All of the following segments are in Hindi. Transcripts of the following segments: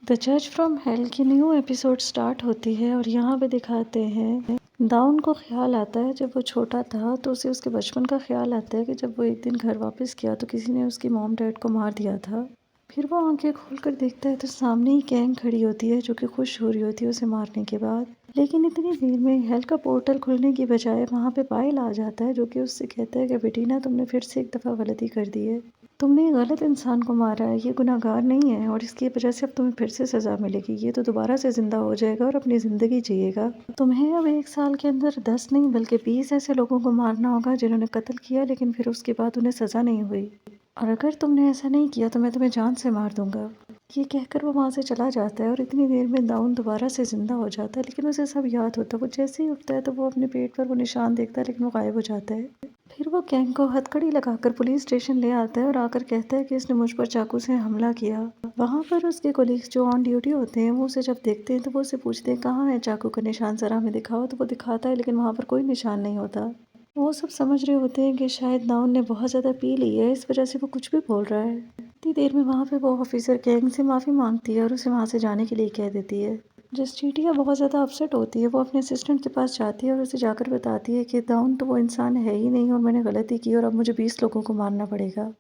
द जज फ्रॉम हेल की न्यू एपिसोड स्टार्ट होती है और यहाँ पे दिखाते हैं दाउन को ख्याल आता है जब वो छोटा था तो उसे उसके बचपन का ख्याल आता है कि जब वो एक दिन घर वापस गया तो किसी ने उसकी मॉम डैड को मार दिया था। फिर वो आंखें खोलकर देखता है तो सामने ही गैंग खड़ी होती है जो कि खुश हो रही होती है उसे मारने के बाद। लेकिन इतनी देर में हेल का पोर्टल खुलने की बजाय वहाँ पे पायल आ जाता है जो कि उससे कहता है कि बेटीना तुमने फिर से एक दफ़ा गलती कर दी है। तुमने गलत इंसान को मारा है, ये गुनहगार नहीं है और इसकी वजह से अब तुम्हें फिर से सज़ा मिलेगी। ये तो दोबारा से ज़िंदा हो जाएगा और अपनी ज़िंदगी जिएगा। तुम्हें अब 1 साल के अंदर 10 नहीं बल्कि 20 ऐसे लोगों को मारना होगा जिन्होंने कत्ल किया लेकिन फिर उसके बाद उन्हें सज़ा नहीं हुई। और अगर तुमने ऐसा नहीं किया तो मैं तुम्हें जान से मार दूंगा। ये कहकर वो वहाँ से चला जाता है और इतनी देर में दाऊन दोबारा से ज़िंदा हो जाता है लेकिन उसे सब याद होता है। वो जैसे ही उठता है तो वो अपने पेट पर वो निशान देखता है लेकिन वो गायब हो जाता है। फिर वो गैंग को हथकड़ी लगाकर पुलिस स्टेशन ले आता है और आकर कहता है कि इसने मुझ पर चाकू से हमला किया। वहाँ पर उसके कोलीग्स जो ऑन ड्यूटी होते हैं वो उसे जब देखते हैं तो वो उसे पूछते हैं कहाँ है चाकू का निशान, ज़रा हमें दिखाओ। तो वो दिखाता है लेकिन वहाँ पर कोई निशान नहीं होता। वो सब समझ रहे होते हैं कि शायद दाऊन ने बहुत ज़्यादा पी ली है, इस वजह से वो कुछ भी बोल रहा है। इतनी देर में वहाँ पे वो ऑफिसर गैंग से माफ़ी मांगती है और उसे वहाँ से जाने के लिए कह देती है। जस्टिटिया बहुत ज़्यादा अपसेट होती है। वो अपने असिस्टेंट के पास जाती है और उसे जाकर बताती है कि दाऊन तो वो इंसान है ही नहीं और मैंने गलती की और अब मुझे 20 लोगों को मारना पड़ेगा।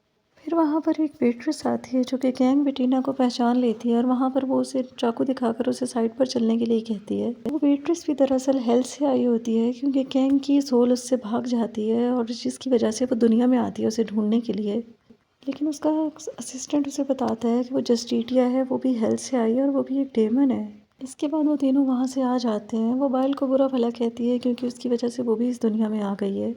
फिर वहाँ पर एक वेट्रेस आती है जो कि गैंग बेटीना को पहचान लेती है और वहाँ पर वो उसे चाकू दिखाकर उसे साइड पर चलने के लिए कहती है। वो वेट्रेस भी दरअसल हेल से आई होती है क्योंकि गैंग की सोल उससे भाग जाती है और जिसकी वजह से वो दुनिया में आती है उसे ढूंढने के लिए। लेकिन उसका असिस्टेंट उसे बताता है कि वो जस्टिटिया है, वो भी हेल से आई है और वो भी एक डेमन है। इसके बाद वो तीनों वहाँ से आ जाते हैं। वो बाइल को बुरा भला कहती है क्योंकि उसकी वजह से वो भी इस दुनिया में आ गई है।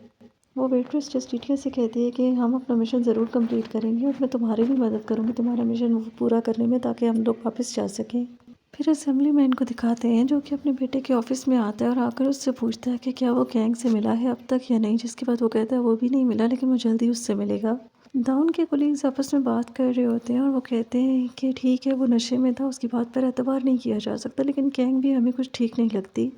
वो वेट्रेस जस्टिटिया से कहती है कि हम अपना मिशन ज़रूर कंप्लीट करेंगे और मैं तुम्हारी भी मदद करूँगी तुम्हारा मिशन पूरा करने में ताकि हम लोग वापस जा सकें। फिर असेंबली मैन को दिखाते हैं जो कि अपने बेटे के ऑफिस में आता है और आकर उससे पूछता है कि क्या वो गैंग से मिला है अब तक या नहीं, जिसके बाद वो कहता है वो भी नहीं मिला लेकिन वो जल्दी उससे मिलेगा। दाउन के कोलीग्स आपस में बात कर रहे होते हैं और वो कहते हैं कि ठीक है वो नशे में था, उसकी बात पर एतबार नहीं किया जा सकता, लेकिन गैंग भी हमें कुछ ठीक नहीं लगती।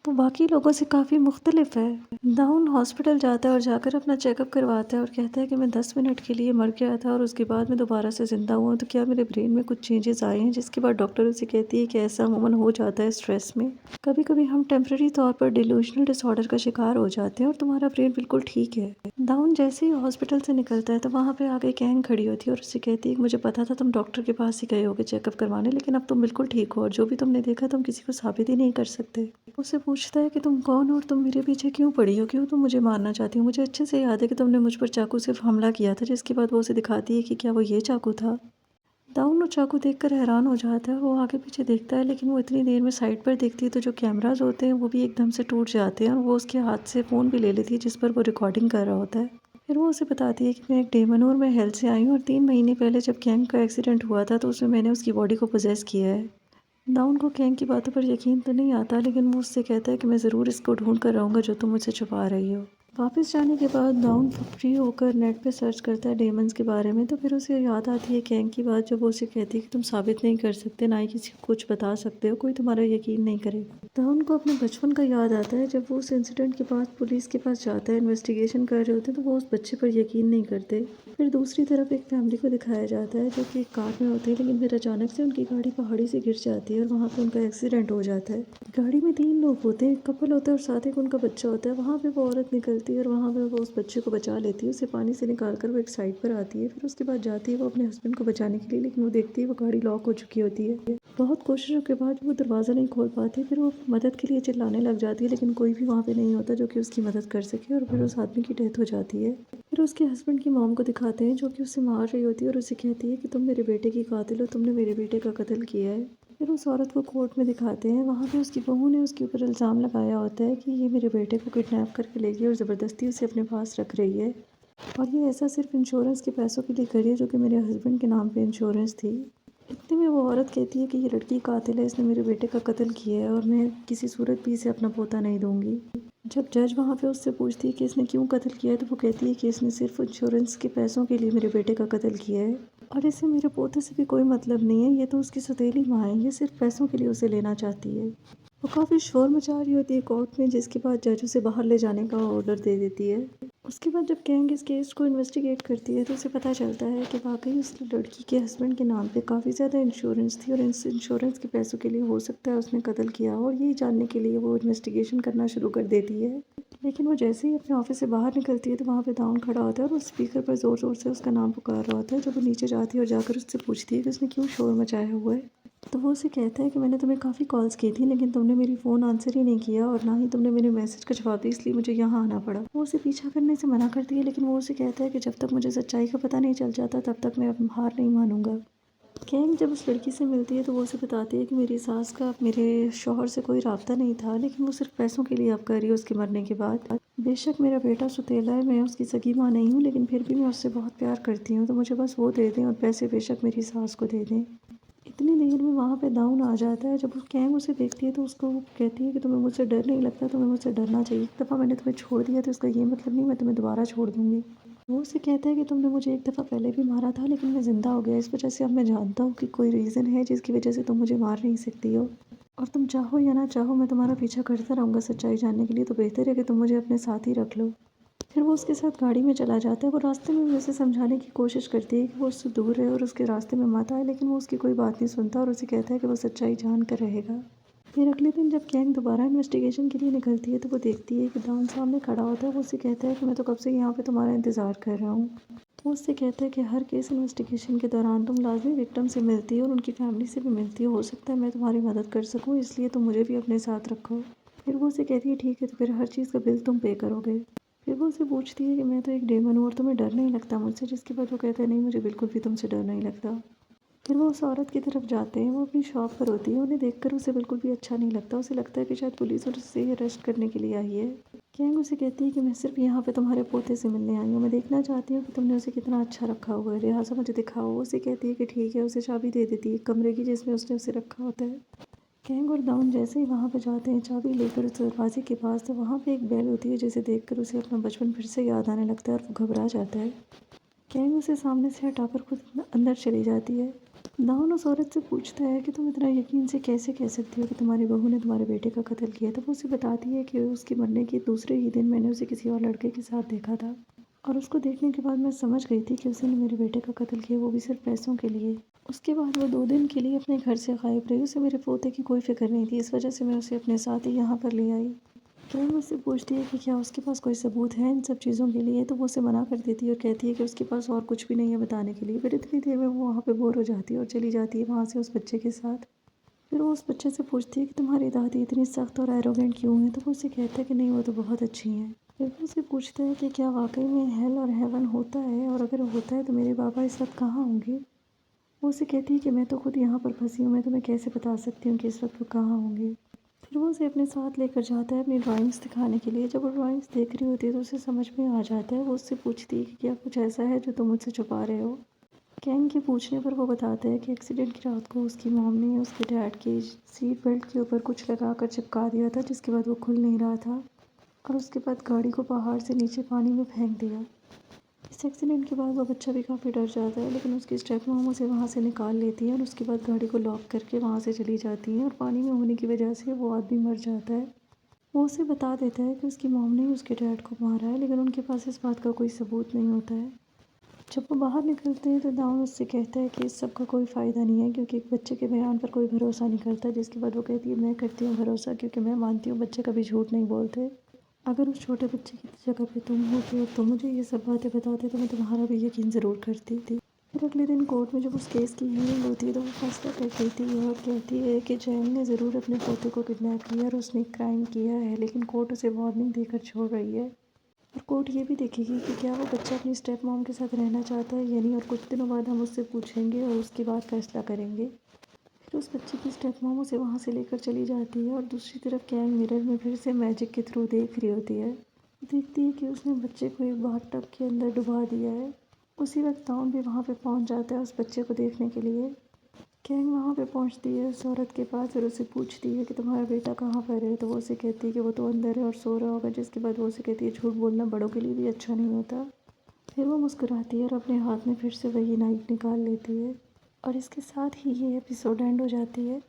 वो बाकी लोगों से काफ़ी मुख्तलिफ है। दाउन हॉस्पिटल जाता है और जाकर अपना चेकअप करवाता है और कहता है कि मैं 10 मिनट के लिए मर गया था और उसके बाद मैं दोबारा से ज़िंदा हुआ, तो क्या मेरे ब्रेन में कुछ चेंजेस आए हैं। जिसके बाद डॉक्टर उसे कहती है कि ऐसा अमूमन हो जाता है स्ट्रेस में। कभी कभी हम टेम्प्रेरी तौर पर डिल्यूशनल डिसऑर्डर का शिकार हो जाते हैं और तुम्हारा ब्रेन बिल्कुल ठीक है। दाउन जैसे ही हॉस्पिटल से निकलता है तो वहाँ पे आगे गैंग खड़ी होती है और उससे कहती है कि मुझे पता था तुम डॉक्टर के पास ही गए होगे चेकअप करवाने, लेकिन अब तुम बिल्कुल ठीक हो और जो भी तुमने देखा तुम किसी को साबित ही नहीं कर सकते। उससे पूछता है कि तुम कौन हो और तुम मेरे पीछे क्यों पड़ी हो, क्यों तुम मुझे मारना चाहती हो। मुझे अच्छे से याद है कि तुमने मुझ पर चाकू से हमला किया था। जिसके बाद वो उसे दिखाती है कि क्या वो ये चाकू था। दाऊन वो चाकू देखकर हैरान हो जाता है। वो आगे पीछे देखता है लेकिन वो इतनी देर में साइड पर देखती है तो जो कैमराज होते हैं वो भी एकदम से टूट जाते हैं और वो उसके हाथ से फ़ोन भी ले लेती है जिस पर वो रिकॉर्डिंग कर रहा होता है। फिर वो उसे बताती है कि मैं एक डेमन हूँ और मैं हेल से आई हूँ और 3 महीने पहले जब गैंग का एक्सीडेंट हुआ था तो उसमें मैंने उसकी बॉडी को पोजेस किया है। दाऊन को गैंग की बातों पर यकीन तो नहीं आता लेकिन वो उससे कहता है कि मैं ज़रूर इसको ढूंढ कर रहूँगा जो तुम मुझसे छुपा रही हो। वापस जाने के बाद दाउन फ्री होकर नेट पे सर्च करता है डेमन्स के बारे में, तो फिर उसे याद आती है गैंग की बात जो वो उसे कहती है कि तुम साबित नहीं कर सकते, ना ही किसी को कुछ बता सकते हो, कोई तुम्हारा यकीन नहीं करेगा। दाउन को अपने बचपन का याद आता है जब वो उस इंसिडेंट के बाद पुलिस के पास जाता है, इन्वेस्टिगेशन कर रहे होते हैं तो वो उस बच्चे पर यकीन नहीं करते। फिर दूसरी तरफ एक फैमिली को दिखाया जाता है जो कि एक कार में होती है लेकिन फिर अचानक से उनकी गाड़ी पहाड़ी से गिर जाती है और वहाँ पे उनका एक्सीडेंट हो जाता है। गाड़ी में 3 लोग होते हैं, एक कपल होता है और साथ ही उनका बच्चा होता है। वहाँ पे वो औरत निकलती है और वहाँ पे वो उस बच्चे को बचा लेती है, उसे पानी से निकाल कर वो एक साइड पर आती है। फिर उसके बाद जाती है वो अपने हस्बैंड को बचाने के लिए, लेकिन वो देखती है वो गाड़ी लॉक हो चुकी होती है। बहुत कोशिशों के बाद वो दरवाज़ा नहीं खोल पाती। फिर वो मदद के लिए चिल्लाने लग जाती है लेकिन कोई भी वहाँ पे नहीं होता जो कि उसकी मदद कर सके और फिर उस आदमी की डेथ हो जाती है। फिर उसके हस्बैंड की मॉम को दिखाते हैं जो कि उसे मार रही होती है और उसे कहती है कि तुम मेरे बेटे की कातिल हो, तुमने मेरे बेटे का कत्ल किया है। फिर उस औरत को कोर्ट में दिखाते हैं। वहाँ पे उसकी बहू ने उसके ऊपर इल्ज़ाम लगाया होता है कि ये मेरे बेटे को किडनैप करके ले गई और ज़बरदस्ती उसे अपने पास रख रही है और ये ऐसा सिर्फ इंश्योरेंस के पैसों के लिए करी है जो कि मेरे हस्बैंड के नाम पे इंश्योरेंस थी। इतने में वो औरत कहती है कि ये लड़की कातिल है, इसने मेरे बेटे का कत्ल किया है और मैं किसी सूरत भी इसे अपना पोता नहीं दूंगी। जब जज वहाँ पे उससे पूछती है कि इसने क्यों कत्ल किया है तो वो कहती है कि इसने सिर्फ इंश्योरेंस के पैसों के लिए मेरे बेटे का कत्ल किया है और इसे मेरे पोते से भी कोई मतलब नहीं है, ये तो उसकी सौतेली माँ है, ये सिर्फ पैसों के लिए उसे लेना चाहती है। वो काफ़ी शोर मचा रही होती है कोर्ट में, जिसके बाद जज उसे बाहर ले जाने का ऑर्डर दे देती है। उसके बाद जब गैंग इस केस को इन्वेस्टिगेट करती है तो उसे पता चलता है कि वाकई उस लड़की के हस्बैंड के नाम पे काफ़ी ज़्यादा इंश्योरेंस थी और इस इंश्योरेंस के पैसों के लिए हो सकता है उसने कत्ल किया, और यही जानने के लिए वो इन्वेस्टिगेशन करना शुरू कर देती है। लेकिन वो जैसे ही अपने ऑफिस से बाहर निकलती है तो वहाँ पे दाउन खड़ा होता है और वो स्पीकर पर ज़ोर ज़ोर से उसका नाम पुकार रहा होता है। जब वो नीचे जाती है और जाकर उससे पूछती है कि उसने क्यों शोर मचाया हुआ है, तो वो उसे कहता है कि मैंने तुम्हें काफ़ी कॉल्स की थी लेकिन तुमने मेरी फ़ोन आंसर ही नहीं किया और ना ही तुमने मेरे मैसेज का जवाब दिया, इसलिए मुझे यहाँ आना पड़ा। वो उसे पीछा करने से मना करती है लेकिन वो उसे कहता है कि जब तक मुझे सच्चाई का पता नहीं चल जाता तब तक मैं अब हार नहीं मानूंगा। कैंग जब उस लड़की से मिलती है तो वो उसे बताती है कि मेरी सास का मेरे शौहर से कोई राब्ता नहीं था, लेकिन वो सिर्फ पैसों के लिए अब कर रही है उसके मरने के बाद। बेशक मेरा बेटा सुतेला है, मैं उसकी सगी माँ नहीं हूँ, लेकिन फिर भी मैं उससे बहुत प्यार करती हूँ, तो मुझे बस वो दे दें और पैसे बेशक मेरी सास को दे दें। इतनी देर में वहाँ पे दाऊन आ जाता है। जब वो कैंग उसे देखती है तो उसको वो कहती है कि तुम्हें मुझसे डर नहीं लगता, तुम्हें मुझसे डरना चाहिए। एक दफ़ा मैंने तुम्हें छोड़ दिया तो इसका ये मतलब नहीं मैं तुम्हें दोबारा छोड़ दूँगी। वो उसे कहता है कि तुमने मुझे एक दफ़ा पहले भी मारा था लेकिन मैं ज़िंदा हो गया, इस वजह से अब मैं जानता हूँ कि कोई रीज़न है जिसकी वजह से तुम मुझे मार नहीं सकती हो, और तुम चाहो या ना चाहो मैं तुम्हारा पीछा करता रहूँगा सच्चाई जानने के लिए, तो बेहतर है कि तुम मुझे अपने साथ ही रख लो। फिर वो उसके साथ गाड़ी में चला जाता है। वो रास्ते में भी उसे समझाने की कोशिश करती है कि वो उससे दूर रहे और उसके रास्ते में मत आए, लेकिन वो उसकी कोई बात नहीं सुनता और उसे कहता है कि वो सच्चाई जान कर रहेगा। फिर अगले दिन जब कैंग दोबारा इन्वेस्टिगेशन के लिए निकलती है तो वो देखती है कि डॉन सामने खड़ा होता है। वो उससे कहता है कि मैं तो कब से यहाँ पे तुम्हारा इंतज़ार कर रहा हूँ। वो उससे कहता है कि हर केस इन्वेस्टिगेशन के दौरान तुम लाजमी विक्टिम से मिलती हो और उनकी फैमिली से भी मिलती हो सकता है मैं तुम्हारी मदद कर सकूँ, इसलिए तुम मुझे भी अपने साथ रखो। फिर वो उसे कहती है ठीक है, तो फिर हर चीज़ का बिल तुम पे करोगे। फिर वो उसे पूछती है कि मैं तो एक डेमन हूँ और तुम्हें डर नहीं लगता मुझसे, जिसके बाद वो कहता है नहीं मुझे बिल्कुल भी तुमसे डर नहीं लगता। फिर वो उस औरत की तरफ जाते हैं। वो अपनी शॉप पर होती है। उन्हें देखकर उसे बिल्कुल भी अच्छा नहीं लगता। उसे लगता है कि शायद पुलिस उससे अरेस्ट करने के लिए आई है। कैंग उसे कहती है कि मैं सिर्फ यहाँ पे तुम्हारे पोते से मिलने आई हूँ, मैं देखना चाहती हूँ कि तुमने उसे कितना अच्छा रखा हुआ है, लिहाजा मुझे दिखाओ। वो उसे कहती है कि ठीक है, उसे चाबी दे देती है कमरे की जिसमें उसने उसे रखा होता है। कैंग और दाउन जैसे ही वहाँ पे जाते हैं चाबी लेकर उस दरवाजे के पास, तो वहाँ पे एक बेल होती है जिसे देखकर उसे अपना बचपन फिर से याद आने लगता है और वो घबरा जाता है। कैंग उसे सामने से हटाकर खुद अंदर चली जाती है। दाऊन उस औरत से पूछता है कि तुम इतना यकीन से कैसे कह सकती हो कि तुम्हारी बहू ने तुम्हारे बेटे का कत्ल किया। तो वो उसे बताती है कि उसके मरने के दूसरे ही दिन मैंने उसे किसी और लड़के के साथ देखा था, और उसको देखने के बाद मैं समझ गई थी कि उसी ने मेरे बेटे का कत्ल किया, वो भी सिर्फ पैसों के लिए। उसके बाद वो 2 दिन के लिए अपने घर से गायब रही। उसे मेरे पोते की कोई फिक्र नहीं थी, इस वजह से मैं उसे अपने साथ ही यहाँ पर ले आई। कैम उससे पूछती है कि क्या उसके पास कोई सबूत है इन सब चीज़ों के लिए, तो वो उसे मना कर देती है और कहती है कि उसके पास और कुछ भी नहीं है बताने के लिए। फिर इतनी देर में वो वहाँ पे बोर हो जाती है और चली जाती है वहाँ से उस बच्चे के साथ। फिर वो उस बच्चे से पूछती है कि तुम्हारी दादी इतनी सख्त और एरोगेंट क्यों है, तो वो उसे कहता है कि नहीं वो तो बहुत अच्छी हैं। फिर वो उसे पूछता है कि क्या वाकई में हेल और हेवन होता है, और अगर होता है तो मेरे बाबा इस वक्त कहाँ होंगे। वो उसे कहती है कि मैं तो खुद यहाँ पर फंसी हूँ, मैं तुम्हें कैसे बता सकती हूँ कि इस वक्त वो कहाँ होंगे। फिर वो उसे अपने साथ लेकर जाता है अपनी ड्राइंग्स दिखाने के लिए। जब वो ड्राइंग्स देख रही होती है तो उसे समझ में आ जाता है। वो उससे पूछती है कि क्या कुछ ऐसा है जो तुम मुझसे छुपा रहे हो। कैंग के पूछने पर वो बताता है कि एक्सीडेंट की रात को उसकी मॉम ने उसके डैड की सीट बेल्ट के ऊपर कुछ लगा कर चिपका दिया था, जिसके बाद वो खुल नहीं रहा था, और उसके बाद गाड़ी को पहाड़ से नीचे पानी में फेंक दिया। इस एक्सीडेंट के बाद वो बच्चा भी काफ़ी डर जाता है, लेकिन उसकी स्टेप मॉम उसे वहाँ से निकाल लेती है और उसके बाद गाड़ी को लॉक करके वहाँ से चली जाती हैं, और पानी में होने की वजह से वो आदमी मर जाता है। वो उसे बता देता है कि उसकी मॉम ने उसके डैड को मारा है, लेकिन उनके पास इस बात का कोई सबूत नहीं होता है। जब वो बाहर निकलते हैं तो दाऊन उससे कहता है कि इस सब का कोई फ़ायदा नहीं है, क्योंकि एक बच्चे के बयान पर कोई भरोसा नहीं करता। जिसके बाद वो कहती है मैं करती हूँ भरोसा, क्योंकि मैं मानती हूँ बच्चे कभी झूठ नहीं बोलते। अगर उस छोटे बच्चे की जगह पे तुम होते और तुम मुझे ये सब बातें बताते तो मैं तुम्हारा भी यकीन ज़रूर करती थी। फिर अगले दिन कोर्ट में जब उस केस की हियरिंग होती है तो वो फैसला कर देती है और कहती है कि जैन ने ज़रूर अपने पोते को किडनैप किया और उसने क्राइम किया है, लेकिन कोर्ट उसे वार्निंग देकर छोड़ रही है। और कोर्ट ये भी देखेगी कि क्या वो बच्चा अपनी स्टेप मॉम के साथ रहना चाहता है या नहीं, और कुछ दिनों बाद हम उससे पूछेंगे और उसके बाद फैसला करेंगे। फिर उस बच्चे की स्टेप मॉम उसे वहाँ से लेकर चली जाती है, और दूसरी तरफ कैंग मिरर में फिर से मैजिक के थ्रू देख रही होती है। देखती है कि उसने बच्चे को एक बाथटब के अंदर डुबा दिया है। उसी वक्त दाऊन भी वहाँ पे पहुँच जाता है उस बच्चे को देखने के लिए। कैंग वहाँ पे पहुँचती है उस औरत के पास और उससे पूछती है कि तुम्हारा बेटा कहाँ पर है, तो वो उसे कहती है कि वो तो अंदर है और सो रहा होगा, जिसके बाद वो उसे कहती है झूठ बोलना बड़ों के लिए भी अच्छा नहीं होता। फिर वो मुस्कुराती है और अपने हाथ में फिर से वही नाइफ निकाल लेती है और इसके साथ ही ये एपिसोड एंड हो जाती है।